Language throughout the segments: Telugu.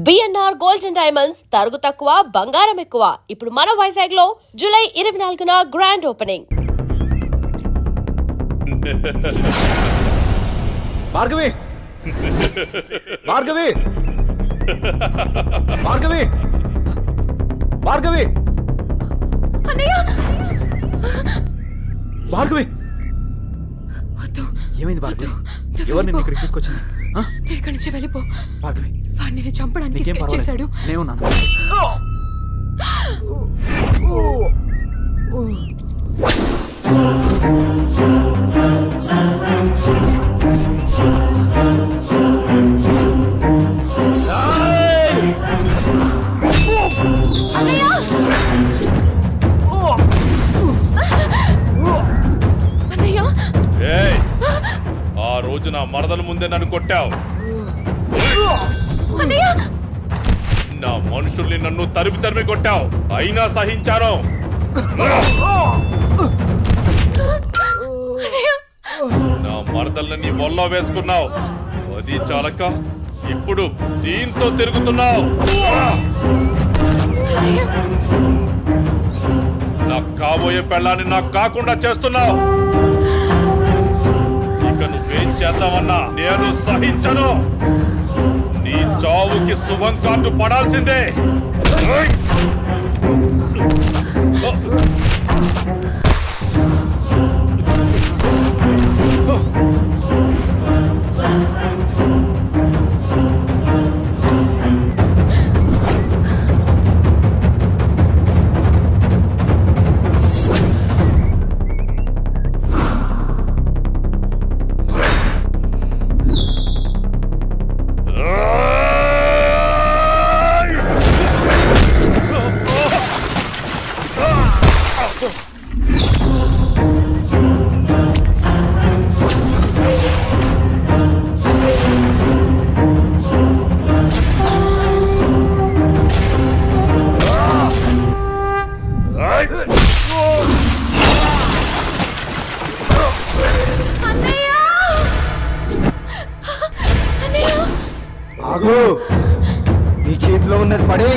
బిఎన్ఆర్ గోల్డ్ అండ్ డైమండ్స్ తరుగు తక్కువ బంగారం ఎక్కువ. ఇప్పుడు మన వైజాగ్ లో జూలై 24న గ్రాండ్ ఓపెనింగ్. భార్గవి భార్గవి భార్గవి భార్గవి భార్గవి ఏమైంది భార్గవి? ఎవరు నిన్ను ఇక్కడికి తీసుకొచ్చింది? ఇక్కడి నుంచి వెళ్ళిపో భార్గవి, వాడిని నేను చంపడానికి స్కెచ్ చేశాడు. నేనున్నాను. ఆ రోజు నా మరదల ముందే నన్ను కొట్టావు. నా మనుషుల్ని నన్ను తరిమి కొట్టావు, అయినా సహించాను. నా మరదల్ని నీ వల్ల వేసుకున్నావు, అది చాలక ఇప్పుడు దీంతో తిరుగుతున్నావు. నాకు కాబోయే పెళ్ళాన్ని నాకు కాకుండా చేస్తున్నావు. ఇక నువ్వేం చేద్దామన్నా నేను సహించను. నీ చావుకి శుభం కార్డు పడాల్సిందే. నీ చేతిలో ఉన్నది పడే.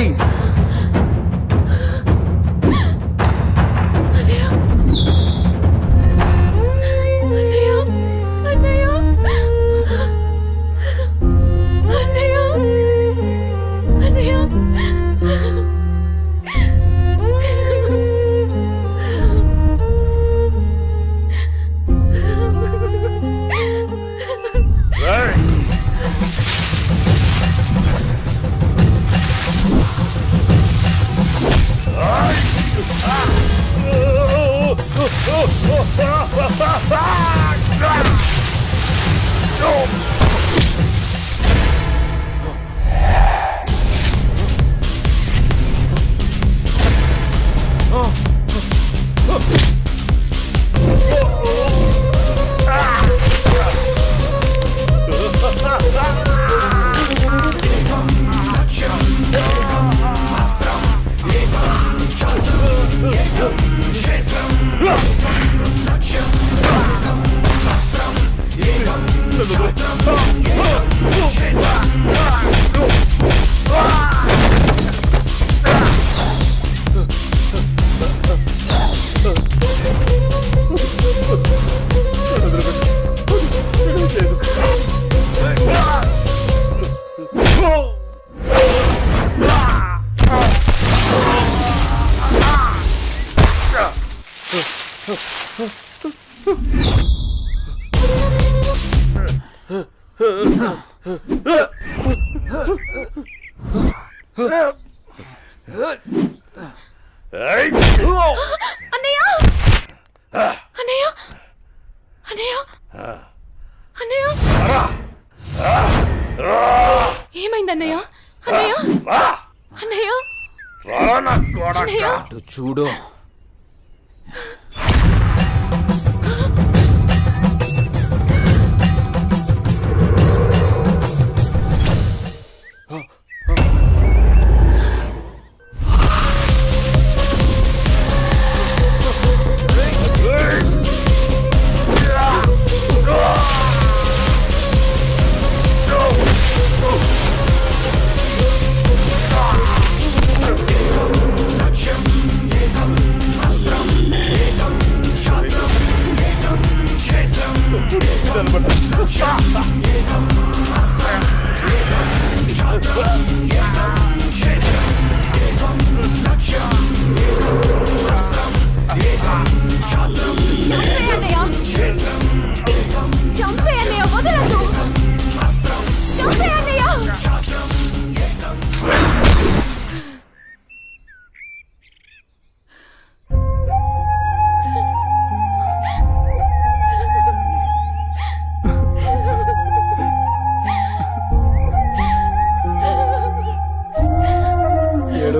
ఏమైంది అన్నయ్య? అన్నయ్య అన్నయ్య చూడు,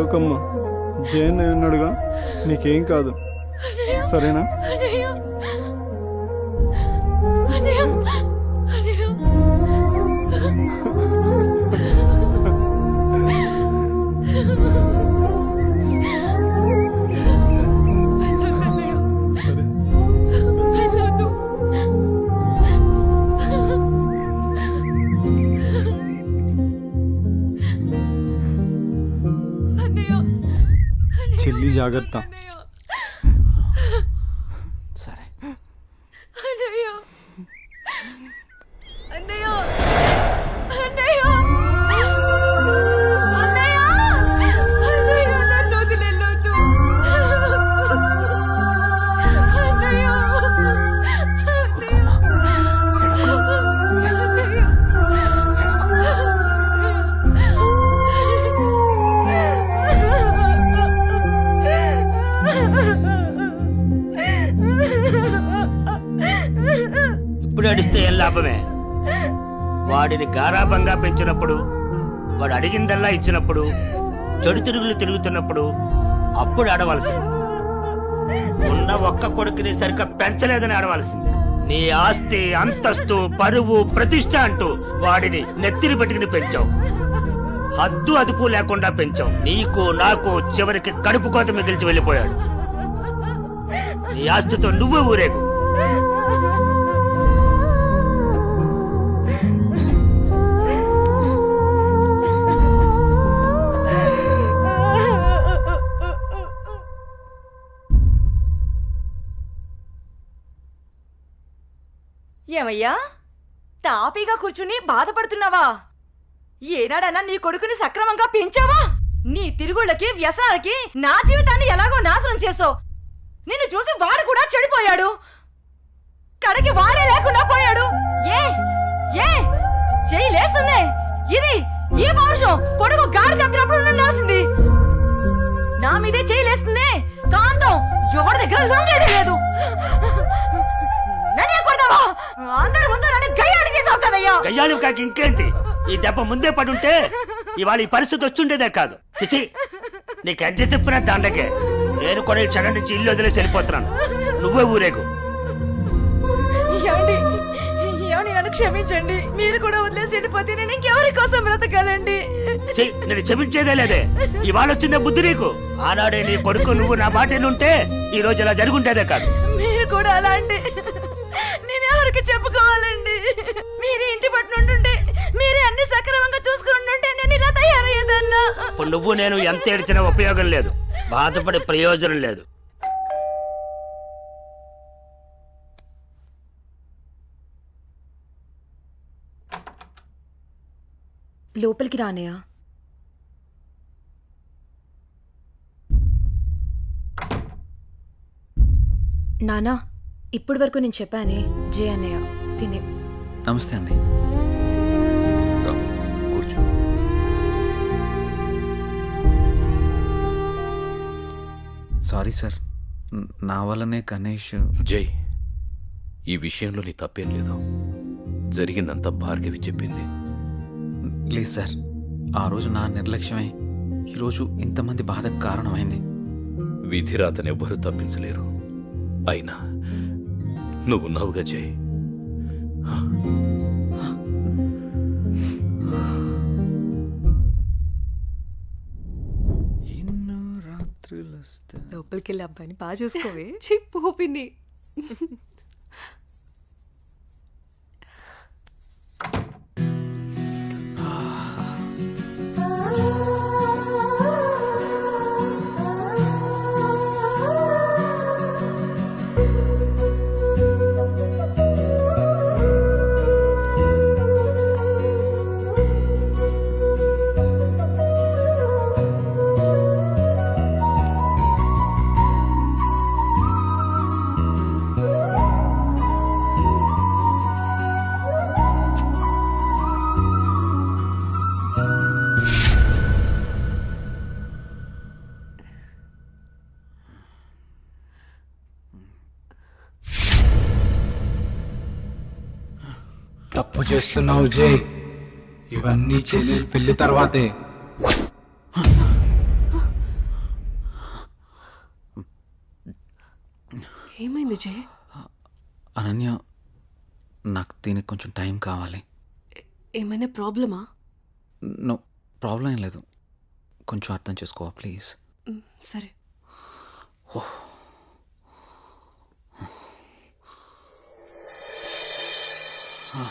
లేవకమ్మా, జయన్ ఉన్నాడుగా, నీకేం కాదు, సరేనా? అన్నయ్య అన్నయ్య అన్నయ్య సరే. వెళ్ళొద్దు. అన్నయ్య చెల్లి జాగ్రత్త. అన్నయ్య సరే. అన్నయ్య అన్నయ్య అన్నయ్య అన్నయ్య అన్నయ్య నన్ను వదిలేయొద్దు. అన్నయ్య ఇప్పుడు అడిస్తే ఏం లాభమే? వాడిని గారాబంగా పెంచినప్పుడు, వాడు అడిగిందల్లా ఇచ్చినప్పుడు, చెడు తిరుగులు తిరుగుతున్నప్పుడు అప్పుడు ఆడవలసింది. ఉన్న ఒక్క కొడుకుని సరిగ్గా పెంచలేదని ఆడవలసింది. నీ ఆస్తి, అంతస్తు, పరువు, ప్రతిష్ట అంటూ వాడిని నెత్తిని పెట్టుకుని పెంచావు. హద్దు అదుపు లేకుండా పెంచావు. నీకు నాకు చివరికి కడుపు కోత మిగిల్చి వెళ్ళిపోయాడు. నీ ఆస్తితో నువ్వే ఊరేగు. ఏమయ్యా, తాపీగా కూర్చుని బాధపడుతున్నావా? ఏనాడన్నా నీ కొడుకుని సక్రమంగా పెంచావా? నీ తిరుగుళ్ళకి, వ్యసనాలకి నా జీవితాన్ని ఎలాగో నాశనం చేసావు. నిన్ను చూసి వాడు కూడా చెడిపోయాడు. కడకి వాడే లేకుండా పోయాడు. ఏ ఏ చెయ్యి లేస్తుంది. ఇది ఈ పౌరుషం కొడుకు గాడి తప్పినప్పుడు ఉండాల్సింది. నా మీదే చెయ్యి లేస్తుంది. కాంతం ఎవరి దగ్గర లొంగేదే లేదు. నన్నే కొడతావా? అందరి ముందు నన్ను గయ్యాడి చేసావు కదయ్యా. గయ్యాలు కాక ఇంకేంటి? ఈ దెబ్బ ముందే పడుంటే ఇవాళ ఈ పరిస్థితి వచ్చుండేదే కాదు. చిచి, నీకెంత చెప్పినా దండకే. నేను కూడా ఈ క్షణం నుంచి ఇల్లు వదిలేసి వెళ్ళిపోతున్నాను. నువ్వే ఊరేగు. ఏమండి, ఏమండి, నన్ను క్షమించండి. మీరు కూడా వదిలేసి వెళ్ళిపోతే నేను ఇంకెవరి కోసం బ్రతకాలండి? నేను క్షమించేదే లేదే. ఇవాళ వచ్చిందే బుద్ధి నీకు. ఆనాడే నీ కొడుకు నువ్వు నా మాట ఉంటే ఈ రోజు ఇలా జరుగుంటేదే కాదు. మీరు కూడా అలా అంటే నేను ఎవరికి చెప్పుకోవాలండి? మీరే ఇంటి పట్టునుంటుంటే, మీరే అన్ని సక్రమంగా చూసుకుంటుంటే నేను ఇలా తయారయ్యేదన్నా. ఇప్పుడు నువ్వు నేను ఎంత ఏడ్చినా ఉపయోగం లేదు. బాధపడే ప్రయోజనం లేదు. లోపలికి రానయ్య. నానా, ఇప్పటి వరకు నేను చెప్పానే, జే అన్నయ్య తినే. నమస్తే అండి. కూర్చో. సారీ సార్, నా వల్లనే గణేష్. జై, ఈ విషయంలో నీ తప్పేం లేదు. జరిగిందంతా భార్గవి చెప్పింది. లేదు సార్, ఆ రోజు నా నిర్లక్ష్యమే ఈరోజు ఇంతమంది బాధకు కారణమైంది. విధిరాతనెవ్వరూ తప్పించలేరు. అయినా నువ్వున్నావుగా జై. ఎన్నో రాత్రులు లోపలికి వెళ్ళి అబ్బాయిని బాగా చూసుకోవే. చిప్పుపింది. తప్పు చేస్తున్నావు జై. ఇవన్నీ చెల్లెలు పెళ్లి తర్వాతే. ఏమైంది జయ్? అనన్య, నాకు దీనికి కొంచెం టైం కావాలి. ఏమైనా ప్రాబ్లమా? నో, ప్రాబ్లం ఏం లేదు. కొంచెం అర్థం చేసుకోవా ప్లీజ్? సరే. ఆ.